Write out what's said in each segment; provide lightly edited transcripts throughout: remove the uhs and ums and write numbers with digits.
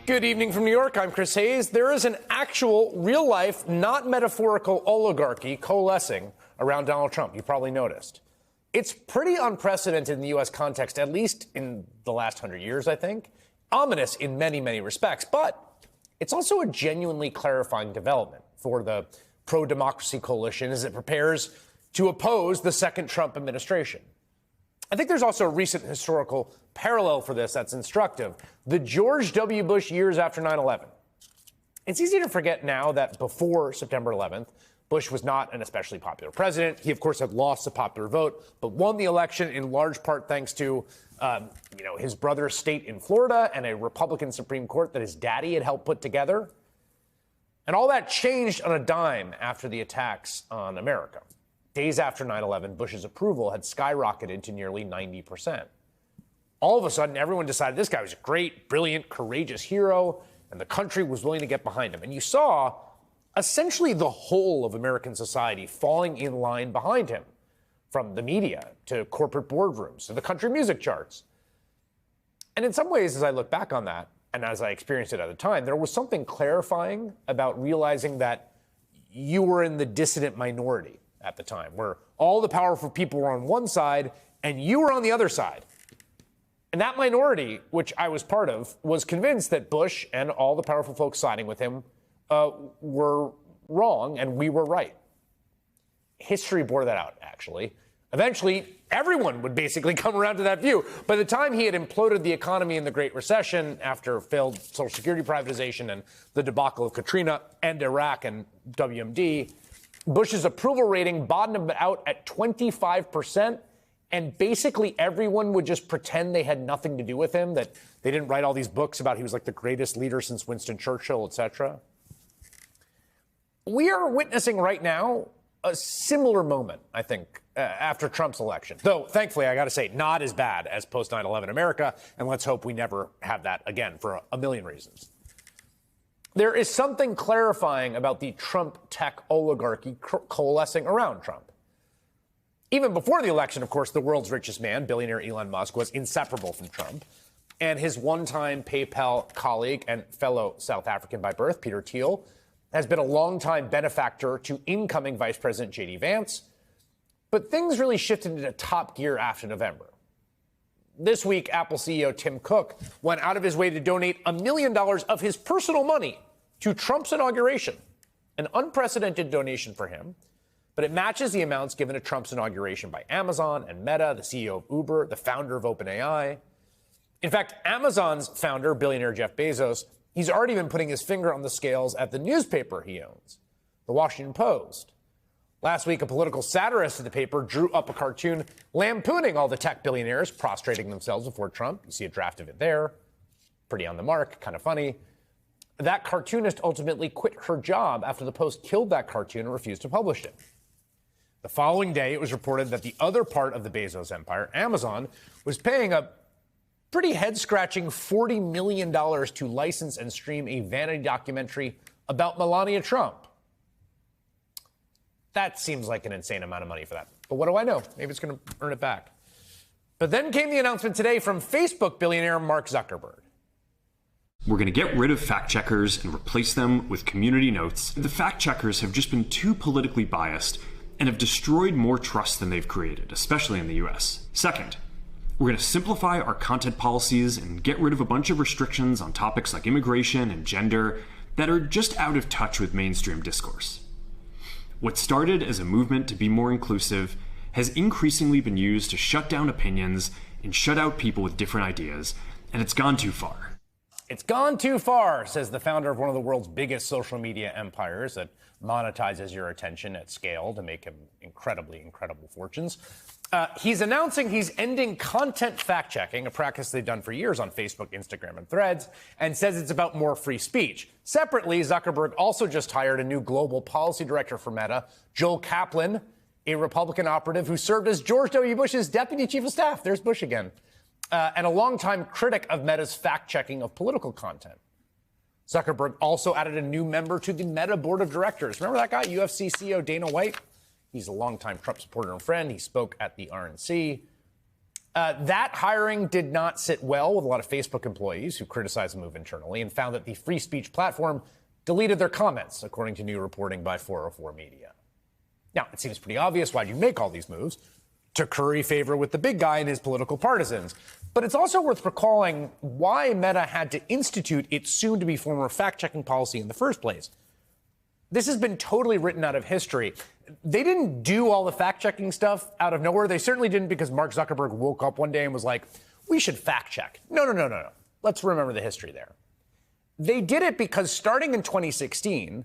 Good evening from New York. I'm Chris Hayes. There is an actual, real-life, not metaphorical oligarchy coalescing around Donald Trump. You probably noticed. It's pretty unprecedented in the U.S. context, at least in the last 100 years, I think. Ominous in many, many respects. But it's also a genuinely clarifying development for the pro-democracy coalition as it prepares to oppose the second Trump administration. I think there's also a recent historical parallel for this that's instructive. The George W. Bush years after 9/11. It's easy to forget now that before September 11th, Bush was not an especially popular president. He, of course, had lost the popular vote, but won the election in large part thanks to, his brother's state in Florida and a Republican Supreme Court that his daddy had helped put together. And all that changed on a dime after the attacks on America. Days after 9/11, Bush's approval had skyrocketed to nearly 90%. All of a sudden, everyone decided this guy was a great, brilliant, courageous hero, and the country was willing to get behind him. And you saw essentially the whole of American society falling in line behind him, from the media to corporate boardrooms to the country music charts. And in some ways, as I look back on that, and as I experienced it at the time, there was something clarifying about realizing that you were in the dissident minority at the time, where all the powerful people were on one side and you were on the other side. And that minority, which I was part of, was convinced that Bush and all the powerful folks siding with him were wrong and we were right. History bore that out, actually. Eventually, everyone would basically come around to that view. By the time he had imploded the economy in the Great Recession after failed Social Security privatization and the debacle of Katrina and Iraq and WMD, Bush's approval rating bottomed out at 25%, and basically everyone would just pretend they had nothing to do with him, that they didn't write all these books about he was like the greatest leader since Winston Churchill, etc. We are witnessing right now a similar moment, I think, after Trump's election. Though, thankfully, I got to say, not as bad as post 9/11 America, and let's hope we never have that again for a million reasons. There is something clarifying about the Trump tech oligarchy coalescing around Trump. Even before the election, of course, the world's richest man, billionaire Elon Musk, was inseparable from Trump. And his one-time PayPal colleague and fellow South African by birth, Peter Thiel, has been a longtime benefactor to incoming Vice President J.D. Vance. But things really shifted into top gear after November. This week, Apple CEO Tim Cook went out of his way to donate $1 million of his personal money to Trump's inauguration, an unprecedented donation for him, but it matches the amounts given at Trump's inauguration by Amazon and Meta, the CEO of Uber, the founder of OpenAI. In fact, Amazon's founder, billionaire Jeff Bezos, he's already been putting his finger on the scales at the newspaper he owns, the Washington Post. Last week, a political satirist at the paper drew up a cartoon lampooning all the tech billionaires prostrating themselves before Trump. You see a draft of it there. Pretty on the mark, kind of funny. That cartoonist ultimately quit her job after the Post killed that cartoon and refused to publish it. The following day, it was reported that the other part of the Bezos empire, Amazon, was paying a pretty head-scratching $40 million to license and stream a vanity documentary about Melania Trump. That seems like an insane amount of money for that. But what do I know? Maybe it's going to earn it back. But then came the announcement today from Facebook billionaire Mark Zuckerberg. We're going to get rid of fact checkers and replace them with community notes. The fact checkers have just been too politically biased and have destroyed more trust than they've created, especially in the US. Second, we're going to simplify our content policies and get rid of a bunch of restrictions on topics like immigration and gender that are just out of touch with mainstream discourse. What started as a movement to be more inclusive has increasingly been used to shut down opinions and shut out people with different ideas, and it's gone too far. It's gone too far, says the founder of one of the world's biggest social media empires that monetizes your attention at scale to make him incredible fortunes. He's announcing he's ending content fact-checking, a practice they've done for years on Facebook, Instagram, and Threads, and says it's about more free speech. Separately, Zuckerberg also just hired a new global policy director for Meta, Joel Kaplan, a Republican operative who served as George W. Bush's deputy chief of staff. There's Bush again. And a longtime critic of Meta's fact-checking of political content. Zuckerberg also added a new member to the Meta board of directors. Remember that guy, UFC CEO Dana White? He's a longtime Trump supporter and friend. He spoke at the RNC. That hiring did not sit well with a lot of Facebook employees who criticized the move internally and found that the free speech platform deleted their comments, according to new reporting by 404 Media. Now, it seems pretty obvious why you make all these moves, to curry favor with the big guy and his political partisans. But it's also worth recalling why Meta had to institute its soon-to-be former fact-checking policy in the first place. This has been totally written out of history. They didn't do all the fact-checking stuff out of nowhere. They certainly didn't because Mark Zuckerberg woke up one day and was like, we should fact-check. No. Let's remember the history there. They did it because starting in 2016,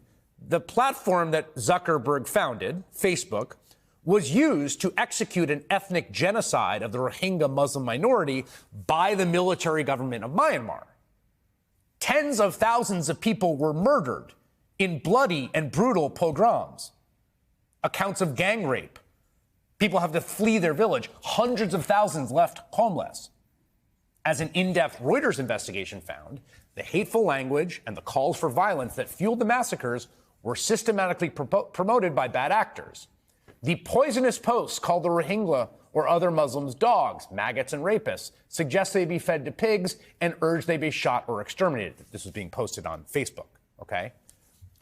the platform that Zuckerberg founded, Facebook, was used to execute an ethnic genocide of the Rohingya Muslim minority by the military government of Myanmar. Tens of thousands of people were murdered in bloody and brutal pogroms. Accounts of gang rape. People have to flee their village. Hundreds of thousands left homeless. As an in-depth Reuters investigation found, the hateful language and the calls for violence that fueled the massacres were systematically promoted by bad actors. The poisonous posts called the Rohingya or other Muslims dogs, maggots, and rapists, suggest they be fed to pigs, and urge they be shot or exterminated. This was being posted on Facebook, okay?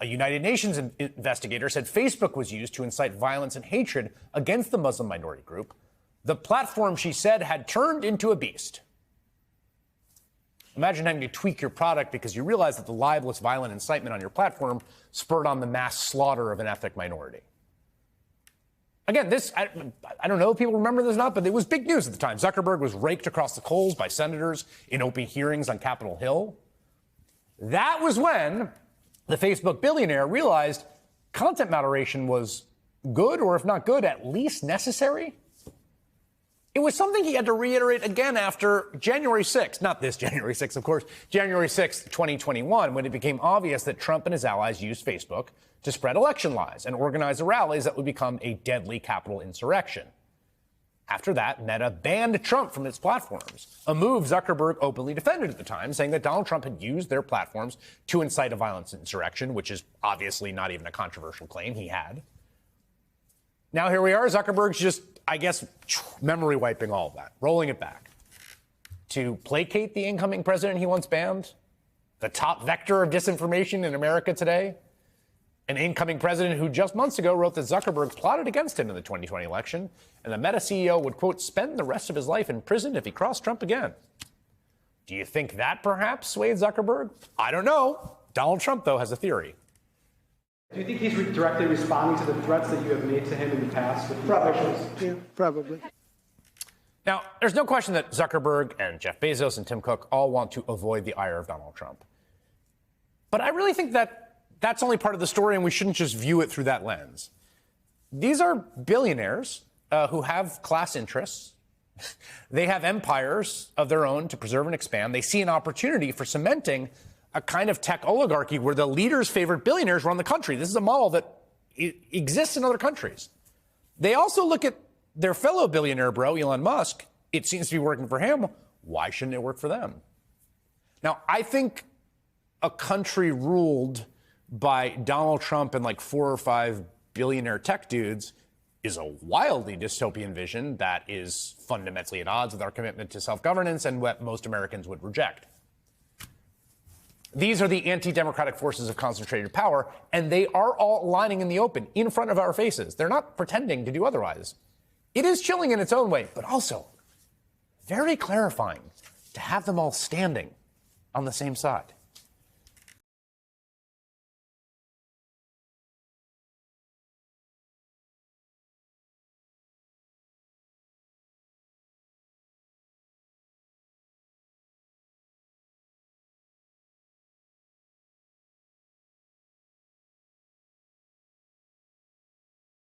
A United Nations investigator said Facebook was used to incite violence and hatred against the Muslim minority group. The platform, she said, had turned into a beast. Imagine having to tweak your product because you realize that the libelous, violent incitement on your platform spurred on the mass slaughter of an ethnic minority. Again, I don't know if people remember this or not, but it was big news at the time. Zuckerberg was raked across the coals by senators in open hearings on Capitol Hill. That was when the Facebook billionaire realized content moderation was good, or if not good, at least necessary. It was something he had to reiterate again after January 6th, not this January 6th, of course, January 6th, 2021, when it became obvious that Trump and his allies used Facebook to spread election lies and organize the rallies that would become a deadly Capitol insurrection. After that, Meta banned Trump from its platforms, a move Zuckerberg openly defended at the time, saying that Donald Trump had used their platforms to incite a violent insurrection, which is obviously not even a controversial claim he had. Now here we are, Zuckerberg's just, I guess, memory wiping all of that, rolling it back. To placate the incoming president he once banned, the top vector of disinformation in America today, an incoming president who just months ago wrote that Zuckerberg plotted against him in the 2020 election, and the Meta CEO would, quote, spend the rest of his life in prison if he crossed Trump again. Do you think that perhaps swayed Zuckerberg? I don't know. Donald Trump, though, has a theory. Do you think he's directly responding to the threats that you have made to him in the past? Probably. Now, there's no question that Zuckerberg and Jeff Bezos and Tim Cook all want to avoid the ire of Donald Trump. But I really think that that's only part of the story, and we shouldn't just view it through that lens. These are billionaires who have class interests. They have empires of their own to preserve and expand. They see an opportunity for cementing a kind of tech oligarchy where the leaders' favorite billionaires run the country. This is a model that exists in other countries. They also look at their fellow billionaire bro, Elon Musk. It seems to be working for him. Why shouldn't it work for them? Now, I think a country ruled by Donald Trump and like 4 or 5 billionaire tech dudes is a wildly dystopian vision that is fundamentally at odds with our commitment to self-governance and what most Americans would reject. These are the anti-democratic forces of concentrated power, and they are all aligning in the open, in front of our faces. They're not pretending to do otherwise. It is chilling in its own way, but also very clarifying to have them all standing on the same side.